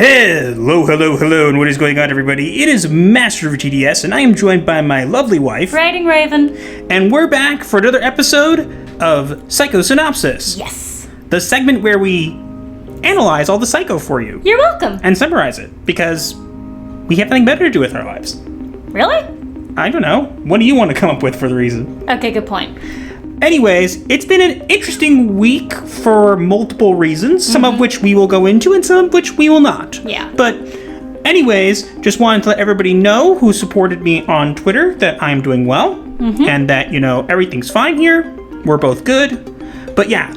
Hello, and what is going on, everybody? It is Master of TDS, and I am joined by my lovely wife, Riding Raven. And we're back for another episode of Psycho-Synopsis. Yes. The segment where we analyze all the Psycho for you. You're welcome. And summarize it, because we have nothing better to do with our lives. Really? I don't know. What do you want to come up with for the reason? Okay, good point. Anyways, it's been an interesting week for multiple reasons, some of which we will go into and some of which we will not. Yeah. But anyways, just wanted to let everybody know who supported me on Twitter that I'm doing well and that, everything's fine here. We're both good. But yeah,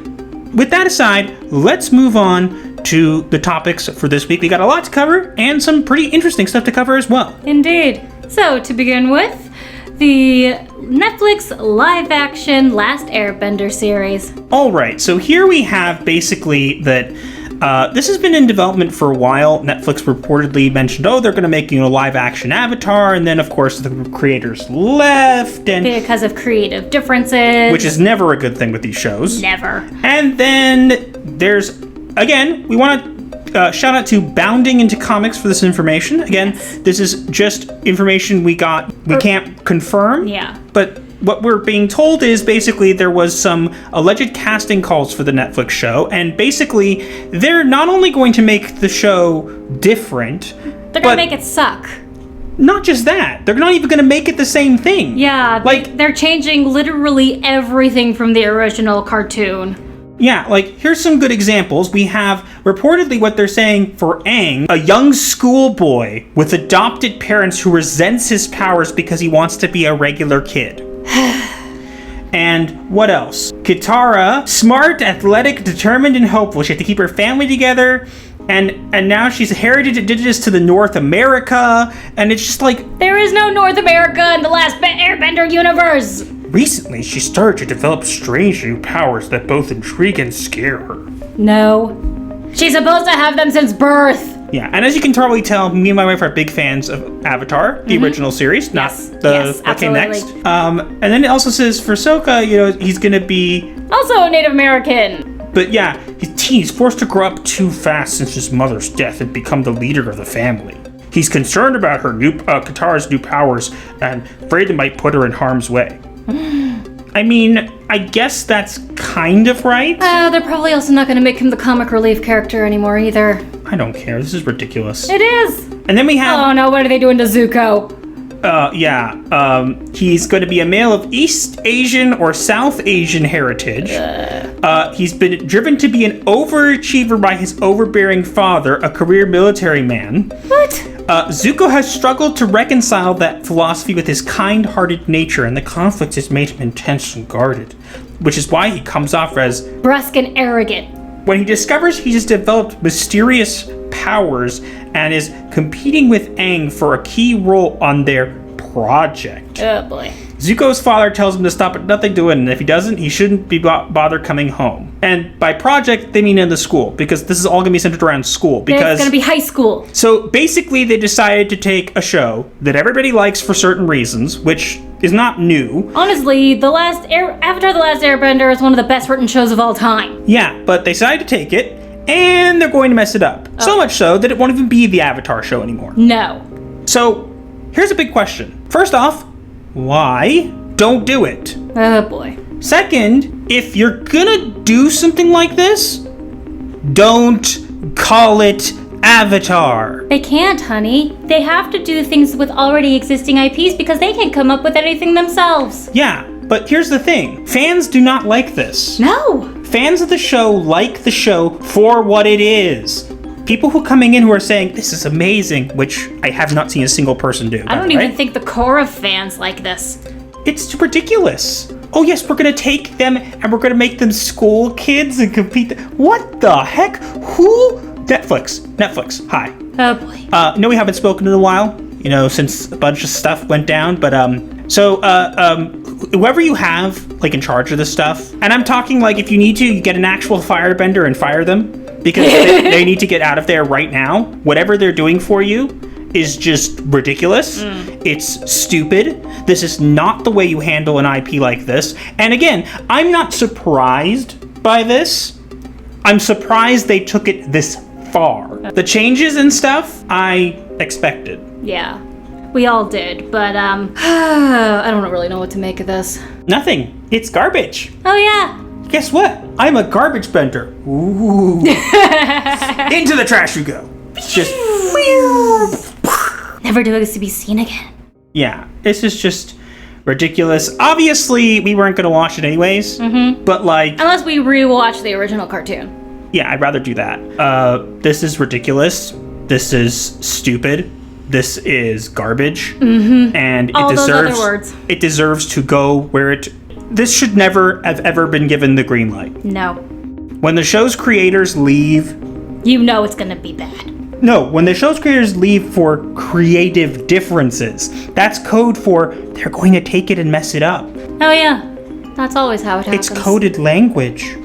with that aside, let's move on to the topics for this week. We got a lot to cover and some pretty interesting stuff to cover as well. Indeed. So, to begin with, the Netflix live-action Last Airbender series. All right, so here we have basically that this has been in development for a while. Netflix reportedly mentioned, they're going to make, live-action Avatar, and then, of course, the creators left. And because of creative differences. Which is never a good thing with these shows. Never. And then there's, again, we want to shout out to Bounding Into Comics for this information. Again, This is just information we got. We can't confirm. Yeah. But what we're being told is basically there was some alleged casting calls for the Netflix show, and basically they're not only going to make the show different, they're going to make it suck. Not just that, they're not even going to make it the same thing. Yeah, they're changing literally everything from the original cartoon. Yeah, here's some good examples. We have reportedly what they're saying for Aang, a young schoolboy with adopted parents who resents his powers because he wants to be a regular kid. And what else? Katara, smart, athletic, determined, and hopeful. She had to keep her family together, and now she's heritage indigenous to the North America, and it's just there is no North America in the Last Airbender universe! Recently, she started to develop strange new powers that both intrigue and scare her. No. She's supposed to have them since birth. Yeah, and as you can probably tell, me and my wife are big fans of Avatar, the original series, not what came next. And then it also says for Sokka, he's going to be... also a Native American. But yeah, he's forced to grow up too fast since his mother's death and become the leader of the family. He's concerned about her Katara's new powers and afraid they might put her in harm's way. I mean, I guess that's kind of right. They're probably also not going to make him the comic relief character anymore either. I don't care. This is ridiculous. It is. And then we have... oh no, what are they doing to Zuko? He's going to be a male of East Asian or South Asian heritage. He's been driven to be an overachiever by his overbearing father, a career military man. What? Zuko has struggled to reconcile that philosophy with his kind-hearted nature, and the conflict has made him intense and guarded, which is why he comes off as brusque and arrogant. When he discovers he's just developed mysterious powers and is competing with Aang for a key role on their project. Oh boy. Zuko's father tells him to stop at nothing doing, and if he doesn't, he shouldn't be bother coming home. And by project, they mean in the school, because this is all going to be centered around school. Because it's going to be high school. So basically, they decided to take a show that everybody likes for certain reasons, which is not new. Honestly, Avatar: The Last Airbender is one of the best written shows of all time. Yeah, but they decided to take it, and they're going to mess it up. So much so that it won't even be the Avatar show anymore. No. So, here's a big question. First off, why? Don't do it. Oh boy. Second, if you're gonna do something like this, don't call it Avatar. They can't, honey. They have to do things with already existing IPs because they can't come up with anything themselves. Yeah, but here's the thing. Fans do not like this. No. Fans of the show like the show for what it is. People who are coming in who are saying, this is amazing, which I have not seen a single person do. I don't even think the core of fans like this. It's ridiculous. Oh yes, we're gonna take them and we're gonna make them school kids and compete. What the heck? Who? Netflix, hi. Oh boy. No, we haven't spoken in a while, since a bunch of stuff went down, but, whoever you have, in charge of this stuff, and I'm talking, if you need to, you get an actual firebender and fire them, because they need to get out of there right now. Whatever they're doing for you is just ridiculous. It's stupid. This is not the way you handle an IP like this. And again, I'm not surprised by this. I'm surprised they took it this far. The changes and stuff, I expected. Yeah, we all did, but I don't really know what to make of this. Nothing. It's garbage. Oh yeah. Guess what? I'm a garbage bender. Ooh. Into the trash you go. Just. Never doing this to be seen again. Yeah, this is just ridiculous. Obviously, we weren't going to watch it anyways. But like. Unless we rewatch the original cartoon. Yeah, I'd rather do that. This is ridiculous. This is stupid. This is garbage. And it All deserves. those other words. It deserves to go where it. This should never have ever been given the green light. No. When the show's creators leave. You know it's gonna be bad. No, when the show's creators leave for creative differences, that's code for they're going to take it and mess it up. Oh yeah. That's always how it happens. It's coded language.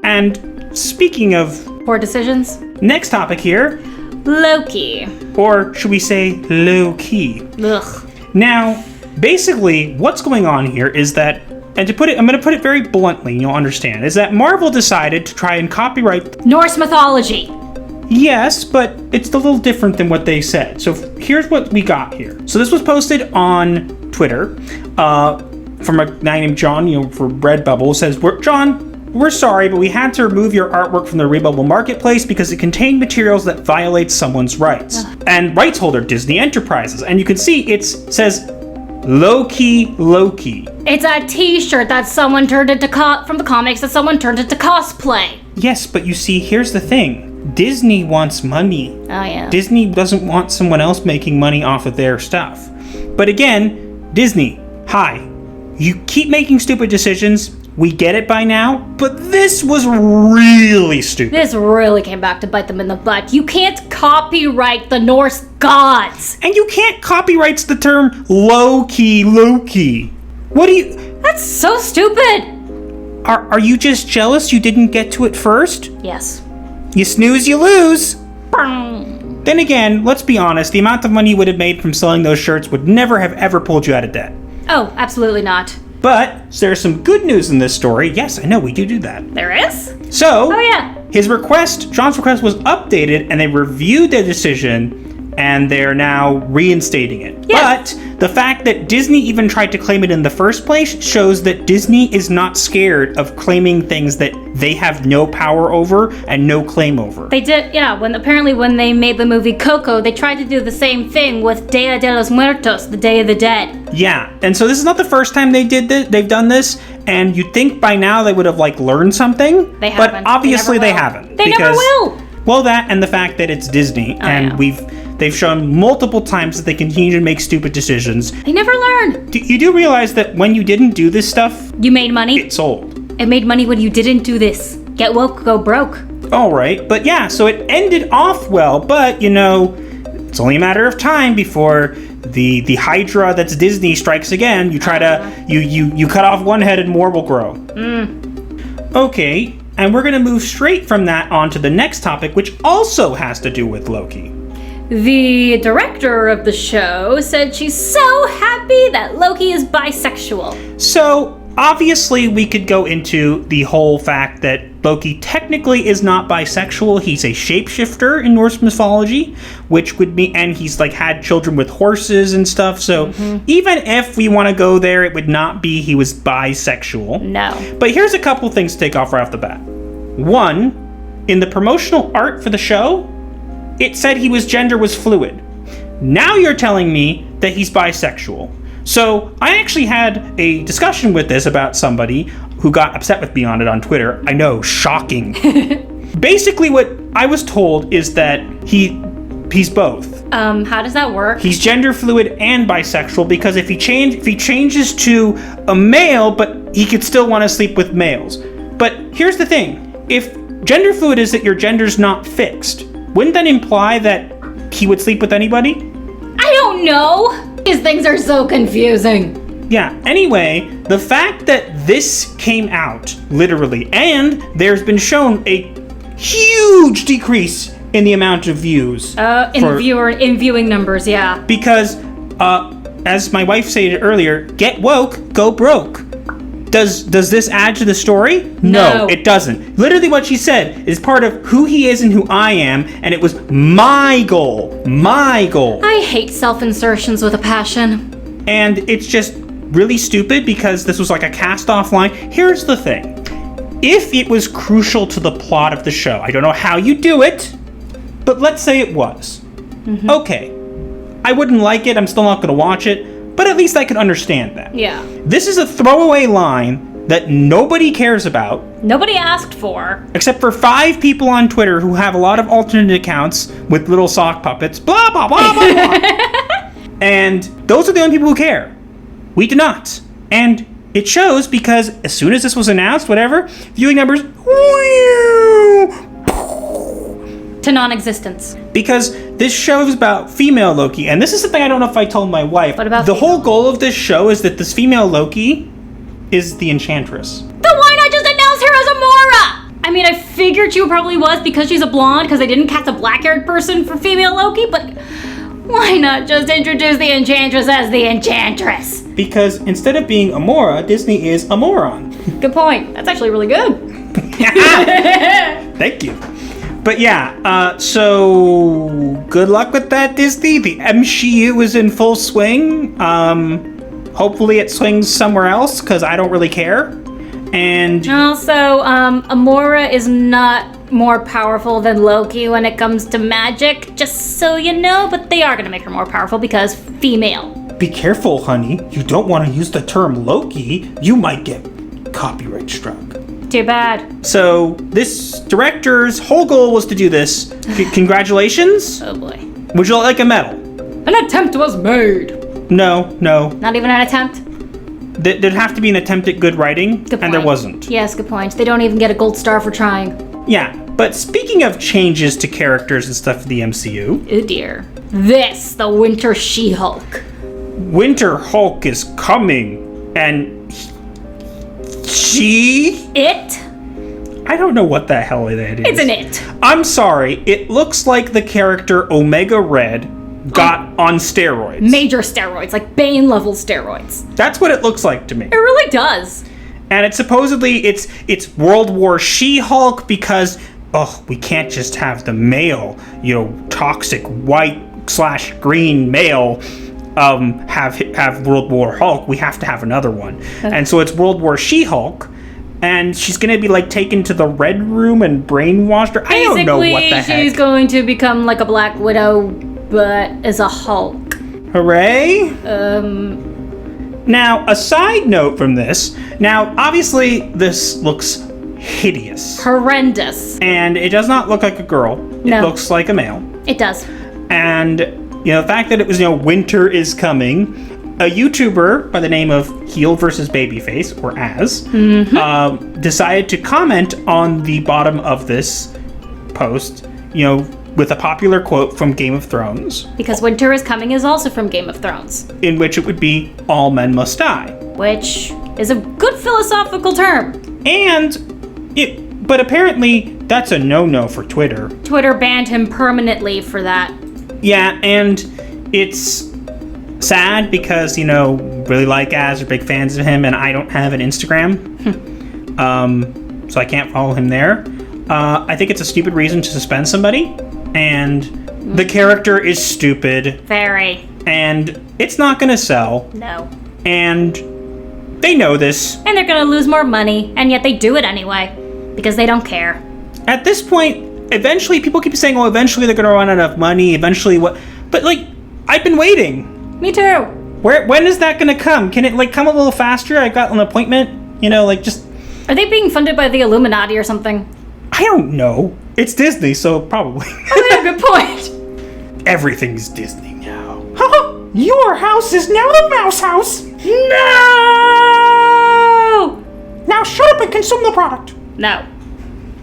And speaking of Poor decisions. next topic here, Loki. or should we say low key? Ugh. Now, basically what's going on here is that, and to put it, I'm going to put it very bluntly, you'll understand, is that Marvel decided to try and copyright. Norse mythology. Yes, but it's a little different than what they said. So here's what we got here. So this was posted on Twitter from a guy named John, for Redbubble. It says, John, we're sorry, but we had to remove your artwork from the Redbubble marketplace because it contained materials that violate someone's rights. And rights holder, Disney Enterprises. And you can see it says Loki. It's a t-shirt that someone turned into from the comics that someone turned into cosplay. Yes, but you see, here's the thing. Disney wants money. Oh yeah. Disney doesn't want someone else making money off of their stuff. But again, Disney, hi. You keep making stupid decisions. We get it by now, but this was really stupid. This really came back to bite them in the butt. You can't copyright the Norse gods. And you can't copyright the term Loki. What do you... That's so stupid. Are you just jealous you didn't get to it first? Yes. You snooze, you lose. Bang. Then again, let's be honest, the amount of money you would have made from selling those shirts would never have ever pulled you out of debt. Oh, absolutely not. But there's some good news in this story. Yes, I know, we do that. There is? So, Oh yeah. John's request was updated, and they reviewed their decision, and they're now reinstating it. Yeah. But the fact that Disney even tried to claim it in the first place shows that Disney is not scared of claiming things that they have no power over and no claim over. They did, yeah, when they made the movie Coco, they tried to do the same thing with Dia de los Muertos, the Day of the Dead. Yeah, and so this is not the first time they've done this, and you'd think by now they would have learned something. They haven't. But obviously They they never will. haven't. They never will. Well, that and the fact that it's Disney, and yeah. they've shown multiple times that they continue to make stupid decisions. They never learn. You do realize that when you didn't do this stuff, You made money. it sold. It made money when you didn't do this. Get woke, go broke. All right, but yeah, so it ended off well, but it's only a matter of time before the Hydra that's Disney strikes again. You try to you cut off one head and more will grow. Okay, and we're gonna move straight from that on to the next topic, which also has to do with Loki. The director of the show said she's so happy that Loki is bisexual. So, obviously, we could go into the whole fact that Loki technically is not bisexual. He's a shapeshifter in Norse mythology, which would mean, and he's had children with horses and stuff. So, even if we want to go there, it would not be he was bisexual. No. But here's a couple things to take off right off the bat. One, in the promotional art for the show, it said gender was fluid. Now you're telling me that he's bisexual. So I actually had a discussion with this about somebody who got upset with me on it on Twitter. I know, shocking. Basically what I was told is that he's both. How does that work? He's gender fluid and bisexual because if he changes to a male, but he could still want to sleep with males. But here's the thing. If gender fluid is that your gender's not fixed, wouldn't that imply that he would sleep with anybody? I don't know. These things are so confusing. Yeah, anyway, the fact that this came out, literally, and there's been shown a huge decrease in the amount of views. In viewing numbers, yeah. Because, as my wife said earlier, get woke, go broke. Does this add to the story? No. It doesn't. Literally what she said is part of who he is and who I am, and it was my goal. My goal. I hate self-insertions with a passion. And it's just really stupid because this was like a cast-off line. Here's the thing. If it was crucial to the plot of the show, I don't know how you do it, but let's say it was. Okay. I wouldn't like it. I'm still not going to watch it, but at least I can understand that. Yeah. This is a throwaway line that nobody cares about. Nobody asked for. Except for 5 people on Twitter who have a lot of alternate accounts with little sock puppets. Blah, blah, blah, blah, blah. And those are the only people who care. We do not. And it shows because as soon as this was announced, whatever, viewing numbers To non-existence. because this show is about female Loki, and this is the thing I don't know if I told my wife. What about the female? whole goal of this show is that this female Loki is the Enchantress. Then why not just announce her as Amora? I mean, I figured she probably was because she's a blonde, because they didn't cast a black-haired person for female Loki, but why not just introduce the Enchantress as the Enchantress? Because instead of being Amora, Disney is a moron. Good point. That's actually really good. Thank you. But yeah, so good luck with that, Disney. The MCU is in full swing. Hopefully it swings somewhere else, because I don't really care. And Also, Amora is not more powerful than Loki when it comes to magic, just so you know, but they are going to make her more powerful because female. be careful, honey. You don't want to use the term Loki. You might get copyright struck. Too bad. So this director's whole goal was to do this. Congratulations. Oh boy. Would you like a medal? An attempt was made. No. Not even an attempt? There'd have to be an attempt at good writing, Good and there point. wasn't. Yes, good point. They don't even get a gold star for trying. Yeah, but speaking of changes to characters and stuff for the MCU, Oh dear. This, the Winter She-Hulk. Winter Hulk is coming, and It? I don't know what the hell that is. It's an it. I'm sorry, it looks like the character Omega Red got on steroids. Major steroids, like Bane level steroids. That's what it looks like to me. It really does. And it's supposedly it's World War She-Hulk because we can't just have the male, toxic white/green male have World War Hulk. We have to have another one. And so it's World War She-Hulk, and she's gonna be like taken to the Red Room and brainwashed her. I don't know what the heck. She's going to become like a Black Widow, but as a Hulk. Hooray! Now, a side note from this. Now, obviously, this looks hideous. Horrendous. And it does not look like a girl. No. It looks like a male. It does. And, the fact that it was, winter is coming, a YouTuber by the name of Heel vs. Babyface, or Az, decided to comment on the bottom of this post, with a popular quote from Game of Thrones, Because Winter is Coming is also from Game of Thrones, in which it would be, all men must die. which is a good philosophical term. But apparently, that's a no-no for Twitter. Twitter banned him permanently for that. Yeah, and it's sad because, really like Az, are big fans of him, and I don't have an Instagram. So I can't follow him there. I think it's a stupid reason to suspend somebody, and the character is stupid, Very. and it's not gonna sell, No. and they know this. And they're gonna lose more money, and yet they do it anyway. Because they don't care. At this point, eventually, people keep saying, eventually they're gonna run out of money, eventually what? But, I've been waiting. Me too. When is that gonna come? Can it, come a little faster? I got an appointment, just... Are they being funded by the Illuminati or something? I don't know. It's Disney, so probably. Oh, yeah, good point. Everything's Disney now. Your house is now the mouse house! No! Now shut up and consume the product! No.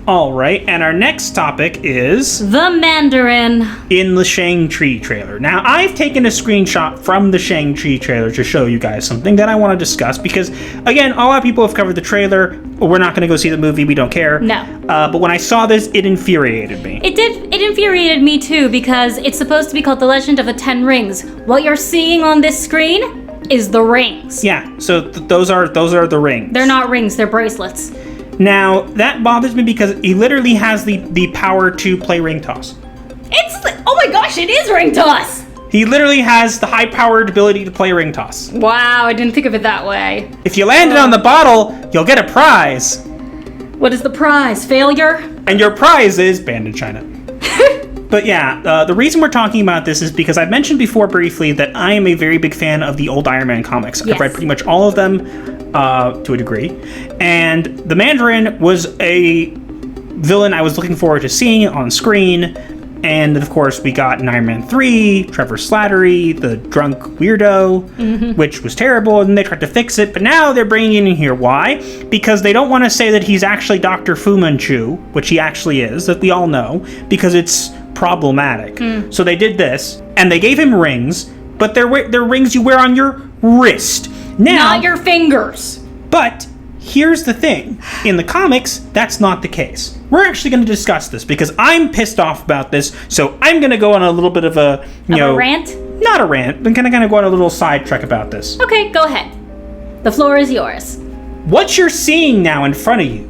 Alright, and our next topic is The Mandarin. in the Shang-Chi trailer. Now, I've taken a screenshot from the Shang-Chi trailer to show you guys something that I want to discuss because, again, a lot of people have covered the trailer. We're not going to go see the movie. We don't care. No. But when I saw this, it infuriated me. It infuriated me too because it's supposed to be called The Legend of the Ten Rings. What you're seeing on this screen is the rings. Yeah, so those are the rings. They're not rings, they're bracelets. Now, that bothers me because he literally has the power to play ring toss. Oh my gosh, it is ring toss! He literally has the high-powered ability to play ring toss. Wow, I didn't think of it that way. If you land it on the bottle, you'll get a prize. What is the prize? Failure? And your prize is banned in China. But yeah, the reason we're talking about this is because I've mentioned before briefly that I am a very big fan of the old Iron Man comics. Yes. I've read pretty much all of them to a degree. And the Mandarin was a villain I was looking forward to seeing on screen. And of course, we got in Iron Man 3, Trevor Slattery, the drunk weirdo, which was terrible, and they tried to fix it. But now they're bringing in here. Why? Because they don't want to say that he's actually Dr. Fu Manchu, which he actually is, that we all know, because it's problematic. So they did this, and they gave him rings, but they're rings you wear on your wrist. Now, Not your fingers. But here's the thing. In the comics, that's not the case. We're actually going to discuss this because I'm pissed off about this, so I'm going to go on a little bit of a, A rant? Not a rant. I'm going to go on a little sidetrack about this. Okay, go ahead. The floor is yours. What you're seeing now in front of you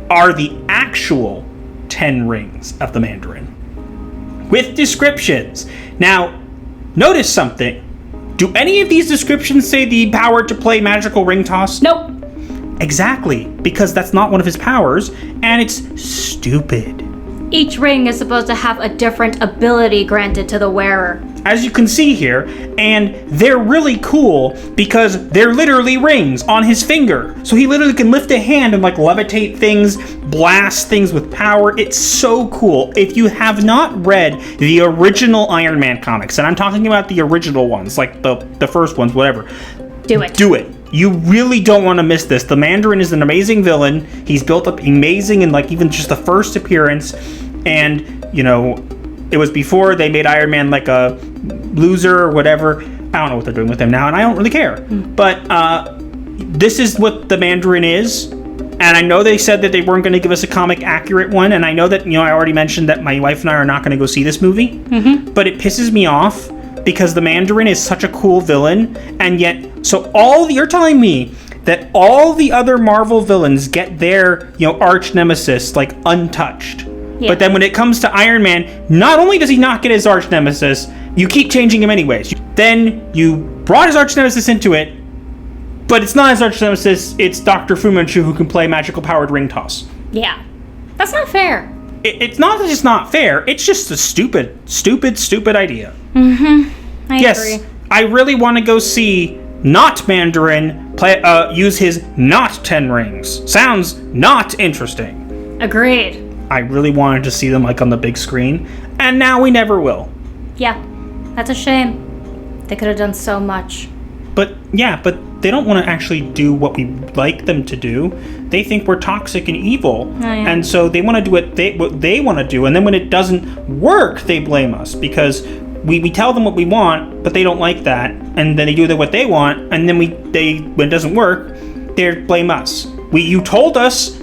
are the actual 10 rings of the Mandarin with descriptions. Now, notice something. Do any of these descriptions say the power to play magical ring toss? Nope. Exactly, because that's not one of his powers, and it's stupid. Each ring is supposed to have a different ability granted to the wearer. As you can see here, and they're really cool because they're literally rings on his finger. So he literally can lift a hand and like levitate things, blast things with power. It's so cool. If you have not read the original Iron Man comics, and I'm talking about the original ones, like the first ones, whatever. Do it. Do it. You really don't want to miss this. The Mandarin is an amazing villain. He's built up amazing in like even just the first appearance. And, you know, it was before they made Iron Man like a loser or whatever. I don't know what they're doing with him now, and I don't really care. But this is what the Mandarin is. And I know they said that they weren't going to give us a comic accurate one. And I know that, you know, I already mentioned that my wife and I are not going to go see this movie. But it pisses me off because the Mandarin is such a cool villain, and yet, so you're telling me that all the other Marvel villains get their, you know, arch nemesis, like, untouched. Yeah. But then when it comes to Iron Man, not only does he not get his arch nemesis, you keep changing him anyways. Then you brought his arch nemesis into it, but it's not his arch nemesis, it's Dr. Fu Manchu who can play magical powered ring toss. Yeah. That's not fair. It's not that it's not fair, it's just a stupid idea. I agree. I really want to go see not Mandarin use his not 10 rings. Sounds not interesting. Agreed. I really wanted to see them like on the big screen, and now we never will. Yeah, that's a shame. They could have done so much. But they don't want to actually do what we like them to do. They think we're toxic and evil, and so they want to do what they want to do. And then when it doesn't work, they blame us because we tell them what we want, but they don't like that, and then they do what they want, and then when it doesn't work, they blame us. You told us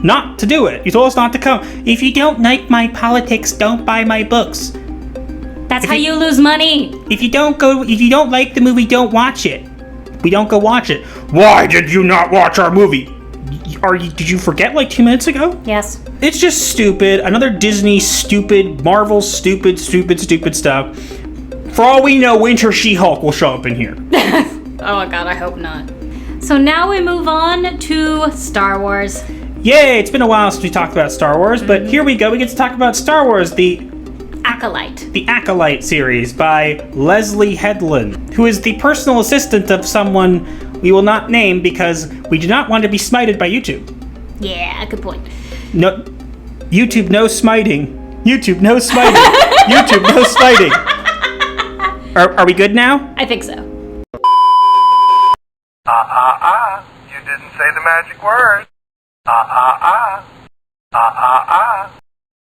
not to do it. You told us not to come. If you don't like my politics, don't buy my books. That's how you lose money. If you don't like the movie, don't watch it. We don't go watch it. Why did you not watch our movie? Did you forget like 2 minutes ago? Yes. It's just stupid. Another Disney stupid, Marvel stupid stuff. For all we know, Winter She-Hulk will show up in here. Oh god, I hope not. So now we move on to Star Wars. Yay, it's been a while since we talked about Star Wars, but here we go. We get to talk about Star Wars, the Acolyte series by Leslie Headland, who is the personal assistant of someone we will not name because we do not want to be smited by YouTube. Yeah, good point. No, YouTube no smiting. YouTube no smiting. YouTube no smiting. Are we good now? I think so. You didn't say the magic word.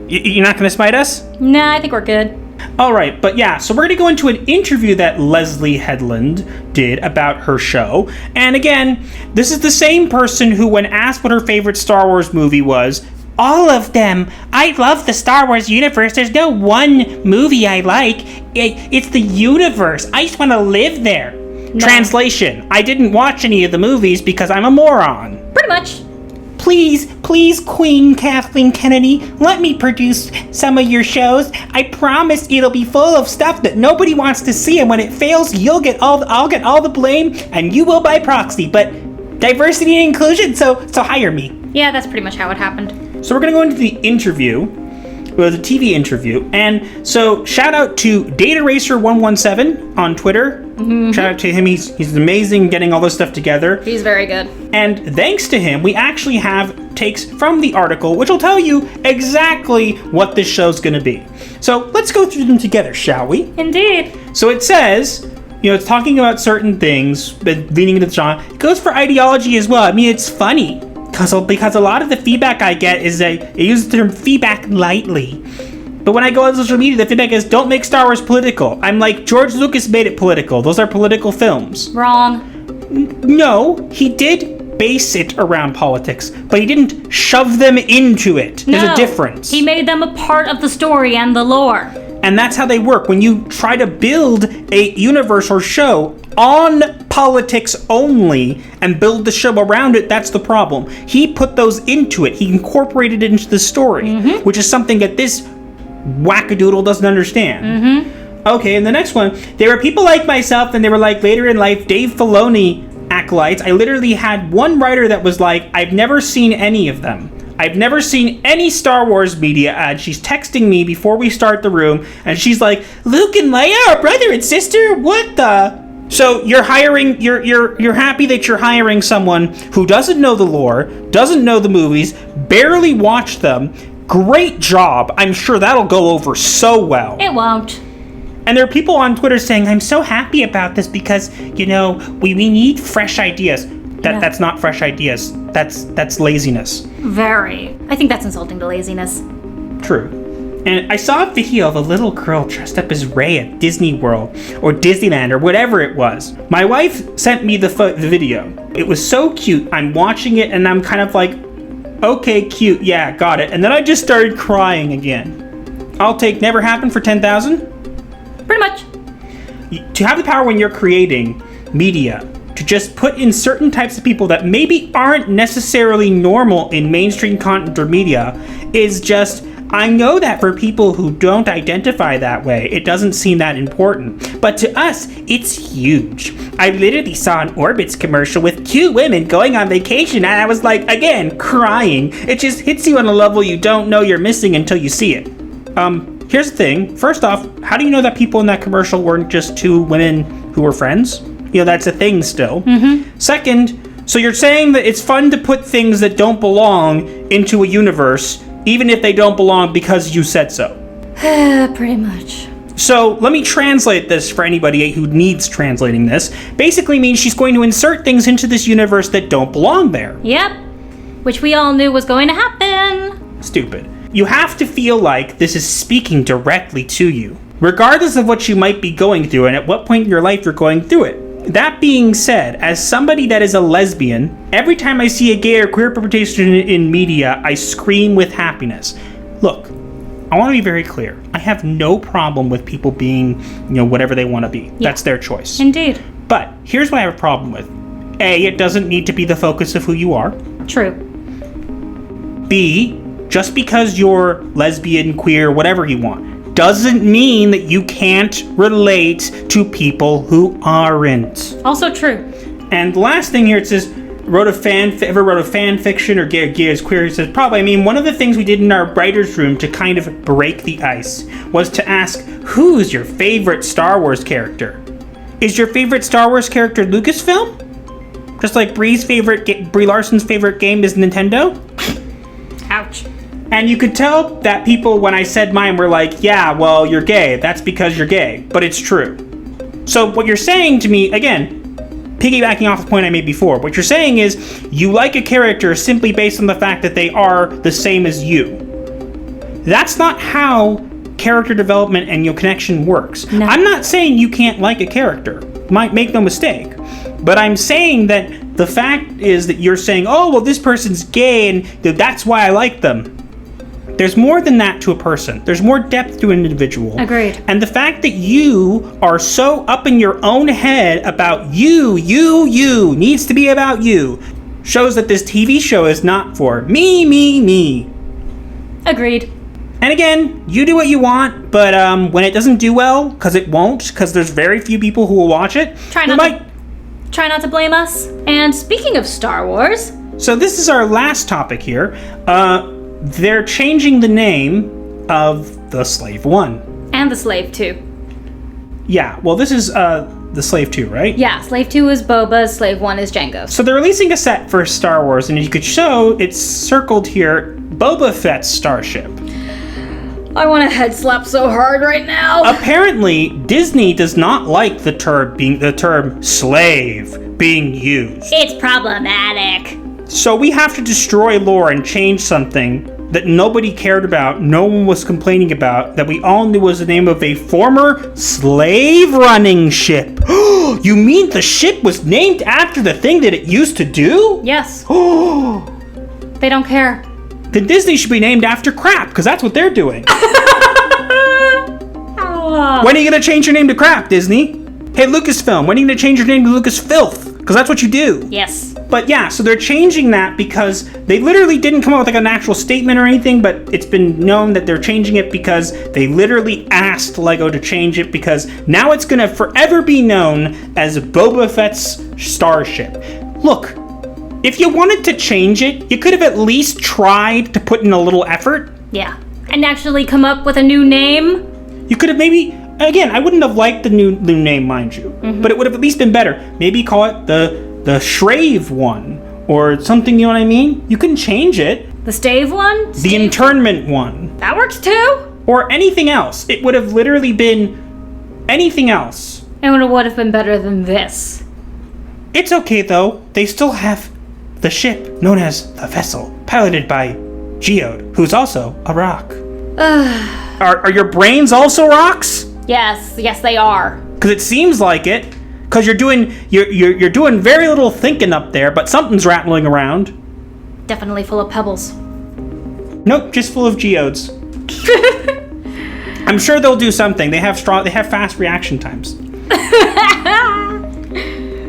You're not going to smite us? Nah, I think we're good. All right, but yeah, so we're going to go into an interview that Leslie Headland did about her show. And again, this is the same person who, when asked what her favorite Star Wars movie was, all of them. I love the Star Wars universe. There's no one movie I like. It's the universe. I just want to live there. Translation, I didn't watch any of the movies because I'm a moron. Pretty much. Please, Queen Kathleen Kennedy, let me produce some of your shows. I promise it'll be full of stuff that nobody wants to see, and when it fails, I'll get all the blame, and you will by proxy. But diversity and inclusion, so hire me. Yeah, that's pretty much how it happened. So we're gonna go into the interview. Well, the TV interview, and so shout out to DataRacer117 on Twitter. Shout out to him. He's amazing getting all this stuff together. He's very good. And thanks to him, we actually have takes from the article, which will tell you exactly what this show's going to be. So let's go through them together, shall we? Indeed. So it says, it's talking about certain things, but leaning into the genre. It goes for ideology as well. I mean, it's funny. Because a lot of the feedback I get is it uses the term feedback lightly. But when I go on social media, the feedback is, don't make Star Wars political. I'm like, George Lucas made it political. Those are political films. Wrong. No, he did base it around politics, but he didn't shove them into it. There's a difference. He made them a part of the story and the lore. And that's how they work. When you try to build a universe or show on politics only and build the show around it, that's the problem. He put those into it. He incorporated it into the story, which is something that this wackadoodle doesn't understand. Okay, and the next one, there were people like myself, and they were like later in life Dave Filoni acolytes. I literally had one writer that was like, I've never seen any of them. I've never seen any Star Wars media ad. She's texting me before we start the room, and she's like, Luke and Leia are brother and sister? What the? So you're hiring, you're happy that you're hiring someone who doesn't know the lore, doesn't know the movies, barely watched them. Great job. I'm sure that'll go over so well. It won't. And there are people on Twitter saying, I'm so happy about this because, we need fresh ideas. That's not fresh ideas. That's laziness. Very. I think that's insulting to laziness. True. And I saw a video of a little girl dressed up as Rey at Disney World or Disneyland or whatever it was. My wife sent me the video. It was so cute. I'm watching it and I'm kind of like, okay, cute. Yeah, got it. And then I just started crying again. I'll take never happened for 10,000. Pretty much. To have the power when you're creating media, to just put in certain types of people that maybe aren't necessarily normal in mainstream content or media is just, I know that for people who don't identify that way, it doesn't seem that important. But to us, it's huge. I literally saw an Orbitz commercial with cute women going on vacation, and I was like, again, crying. It just hits you on a level you don't know you're missing until you see it. Here's the thing. First off, how do you know that people in that commercial weren't just two women who were friends? That's a thing still. Second, so you're saying that it's fun to put things that don't belong into a universe, even if they don't belong because you said so. Pretty much. So let me translate this for anybody who needs translating this. Basically means she's going to insert things into this universe that don't belong there. Yep. Which we all knew was going to happen. Stupid. You have to feel like this is speaking directly to you, regardless of what you might be going through and at what point in your life you're going through it. That being said, as somebody that is a lesbian, every time I see a gay or queer representation in media, I scream with happiness. Look, I want to be very clear. I have no problem with people being, whatever they want to be. Yeah. That's their choice. Indeed. But here's what I have a problem with. A, it doesn't need to be the focus of who you are. True. B, just because you're lesbian, queer, whatever you want, doesn't mean that you can't relate to people who aren't. Also true. And the last thing here, it says, ever wrote a fan fiction or gay as queer? It says, probably. I mean, one of the things we did in our writer's room to kind of break the ice was to ask, who's your favorite Star Wars character? Is your favorite Star Wars character Lucasfilm? Just like Brie Larson's favorite game is Nintendo? Ouch. And you could tell that people, when I said mine, were like, yeah, well, you're gay. That's because you're gay. But it's true. So what you're saying to me, again, piggybacking off the point I made before, what you're saying is you like a character simply based on the fact that they are the same as you. That's not how character development and your connection works. No. I'm not saying you can't like a character. Make no mistake. But I'm saying that the fact is that you're saying, oh, well, this person's gay and that's why I like them. There's more than that to a person. There's more depth to an individual. Agreed. And the fact that you are so up in your own head about you needs to be about you shows that this TV show is not for me. Agreed. And again, you do what you want, but when it doesn't do well, because it won't, because there's very few people who will watch it, Try not to blame us. And speaking of Star Wars... So this is our last topic here. They're changing the name of the Slave 1. And the Slave 2. Yeah, well this is the Slave 2, right? Yeah, Slave 2 is Boba, Slave 1 is Jango. So they're releasing a set for Star Wars, and you could show, it's circled here, Boba Fett's starship. I want to head slap so hard right now. Apparently, Disney does not like the term slave being used. It's problematic. So we have to destroy lore and change something that nobody cared about, no one was complaining about, that we all knew was the name of a former slave-running ship. You mean the ship was named after the thing that it used to do? Yes. They don't care. Then Disney should be named after crap, because that's what they're doing. When are you going to change your name to crap, Disney? Hey, Lucasfilm, when are you going to change your name to Lucas Filth? Because that's what you do. Yes. But yeah, so they're changing that because they literally didn't come up with like an actual statement or anything, but it's been known that they're changing it because they literally asked Lego to change it, because now it's going to forever be known as Boba Fett's starship. Look, if you wanted to change it, you could have at least tried to put in a little effort. Yeah. And actually come up with a new name. You could have maybe, again, I wouldn't have liked the new name, mind you, but it would have at least been better. Maybe call it the Shrave 1 or something, you know what I mean? You can change it. The Stave 1? The Internment 1. That works too. Or anything else. It would have literally been anything else. And it would have been better than this. It's okay though. They still have the ship known as the Vessel, piloted by Geode, who's also a rock. Are your brains also rocks? Yes, they are. Because it seems like it. Because you're doing very little thinking up there, but something's rattling around. Definitely full of pebbles. Nope, just full of geodes. I'm sure they'll do something. They have fast reaction times.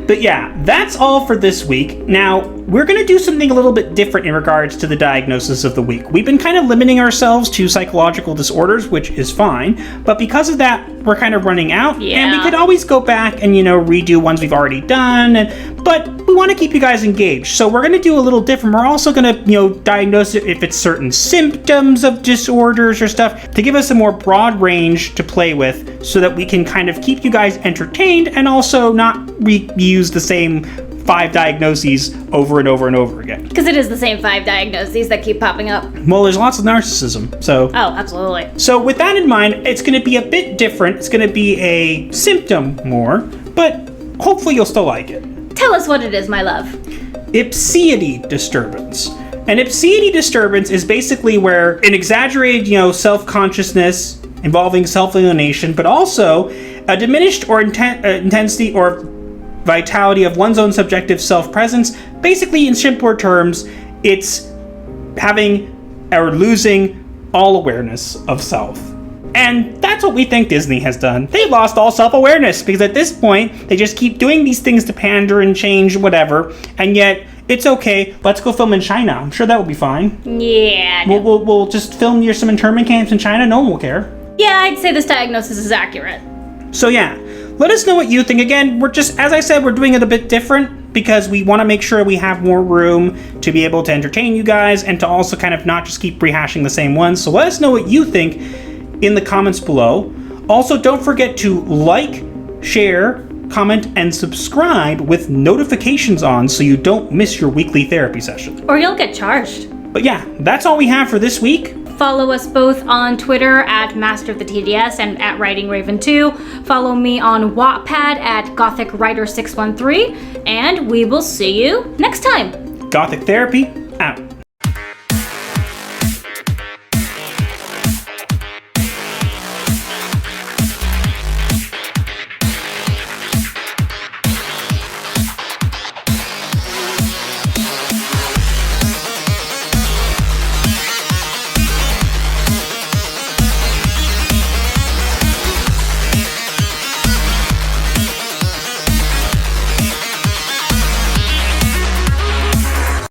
But yeah, that's all for this week. Now, we're going to do something a little bit different in regards to the diagnosis of the week. We've been kind of limiting ourselves to psychological disorders, which is fine. But because of that, we're kind of running out. Yeah. And we could always go back and, redo ones we've already done. But we want to keep you guys engaged. So we're going to do a little different. We're also going to, diagnose it if it's certain symptoms of disorders or stuff, to give us a more broad range to play with so that we can kind of keep you guys entertained and also not reuse the same 5 diagnoses over and over and over again. Because it is the same 5 diagnoses that keep popping up. Well, there's lots of narcissism, so... Oh, absolutely. So with that in mind, it's going to be a bit different. It's going to be a symptom more, but hopefully you'll still like it. Tell us what it is, my love. Ipsiety disturbance. An ipsiety disturbance is basically where an exaggerated, self-consciousness involving self-alienation, but also a diminished or intensity or vitality of one's own subjective self-presence. Basically, in simpler terms, it's having or losing all awareness of self. And that's what we think Disney has done. They've lost all self-awareness because at this point, they just keep doing these things to pander and change whatever, and yet it's okay. Let's go film in China. I'm sure that will be fine. Yeah. We'll just film near some internment camps in China. No one will care. Yeah, I'd say this diagnosis is accurate. So yeah, let us know what you think. Again, we're just, as I said, we're doing it a bit different because we want to make sure we have more room to be able to entertain you guys and to also kind of not just keep rehashing the same ones. So let us know what you think in the comments below. Also, don't forget to like, share, comment, and subscribe with notifications on so you don't miss your weekly therapy session. Or you'll get charged. But yeah, that's all we have for this week. Follow us both on Twitter at Master of the TDS and at Writing Raven 2. Follow me on Wattpad at Gothic Writer 613, and we will see you next time. Gothic Therapy out.